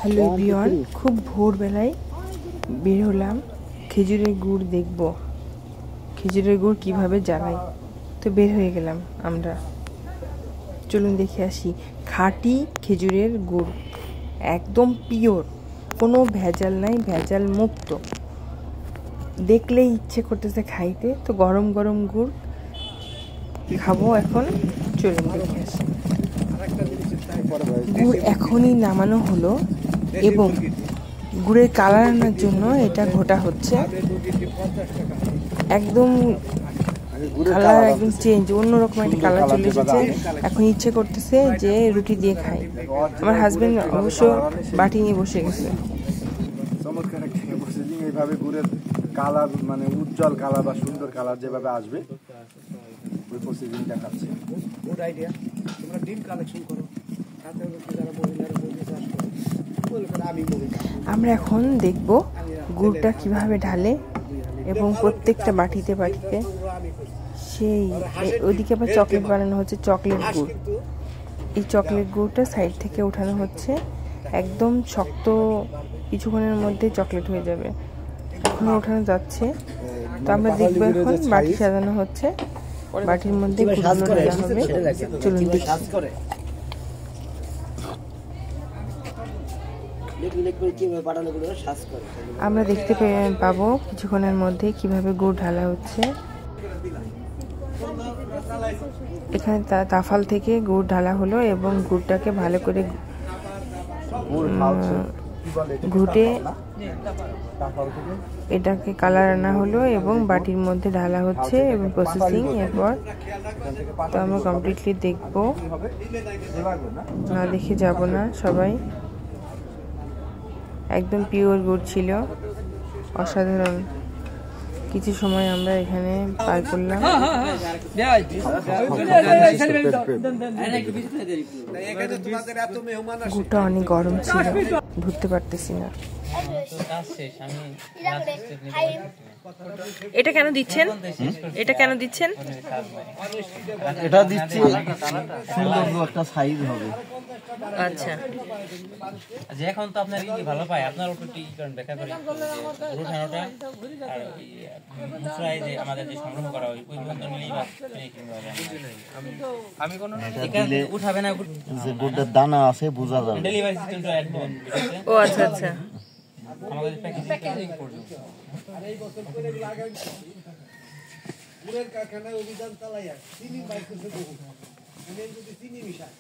Hello everyone, খুব ভোরবেলায় বের হলাম খেজুরের গুড় দেখব, খেজুরের গুড় কিভাবে জ্বালাই। তো বের হয়ে গেলাম আমরা, চলুন দেখে আসি। খাঁটি খেজুরের গুড়, একদম পিওর, কোনো ভেজাল নাই, ভেজাল মুক্ত। দেখলেই ইচ্ছে করতেছে খাইতে, তো গরম গরম গুড় খাবো এখন। চলুন দেখে আসি। গুড় এখনই নামানো হলো এবং গুড়ের কালার আনার জন্য এটা ঘোটা হচ্ছে। একদম কালার একদম চেঞ্জ, অন্যরকম একটা কালার চলে এসেছে। এখন ইচ্ছে করতেছে যে রুটি দিয়ে খাই। আমার হাজবেন্ড অবশ্য বাটি নিয়ে বসে গেছে। চমৎকার একটা প্রসেসিং, এইভাবে গুড়ের কালার মানে উজ্জ্বল কালার বা সুন্দর কালার যেভাবে আসবে ওই প্রসেসিং দেখাচ্ছে। Good idea. তোমরা ডিম কালেকশন করো, আমরা এখন দেখব গুড়টা কিভাবে ঢালে এবং প্রত্যেকটা বাটিতে বাটিতে সেই ওইদিকে আবার চকলেট বানানো হচ্ছে, চকলেট গুড়। এই চকলেট গুড়টা সাইড থেকে উঠানো হচ্ছে, একদম শক্ত, কিছুক্ষণের মধ্যে চকলেট হয়ে যাবে। এখনো ওঠানো যাচ্ছে। তো আমরা দেখবো এখন বাটি সাজানো হচ্ছে, বাটির মধ্যে গুড়গুলো ঢালা হবে। চলুন দেখি। আমরা দেখতে পাবো কিছুক্ষণের মধ্যে কিভাবে গুড় ঢালা হচ্ছে। এখানে তাফাল থেকে গুড় ঢালা হলো এবং গুড়টাকে ভালো করে ঘুটে এটাকে কালার আনা হলো এবং বাটির মধ্যে ঢালা হচ্ছে এবং প্রসেসিং। এরপর তো আমরা কমপ্লিটলি দেখবো, না দেখে যাব না সবাই। একদম পিওর গুড় ছিল, অসাধারণ কিছু সময় আমরা এখানে পার করলাম। গুড়টা অনেক গরম ছিল, ধরতে পারতেছি না। এটা কেন দিচ্ছেন? এটা কেন দিচ্ছেন? এটা দিচ্ছি সুন্দর একটা সাইজ হবে। আচ্ছা, এখন তো আপনার কি ভালো পায়, আপনার উপর কি কারণ ব্যাখ্যা করি যে উঠানোটা আর মুসরাই যে আমাদের যে সংগ্রহ করা হয় ওই বন্ধন মিলেই বা আমি কোনো এখানে উঠাবে না, যে গুড়ের দানা আছে বোঝা যাবে। ডেলিভারি সিস্টেমটা একদম। ও আচ্ছা আচ্ছা। আমাদের প্যাকেজিং পর্যন্ত আর এই বছর করে লাগাই গুড়ের কারখানায় অভিযান চালাইয়া চিনি বাইক করতে বহু, আমি যদি চিনি মিশাই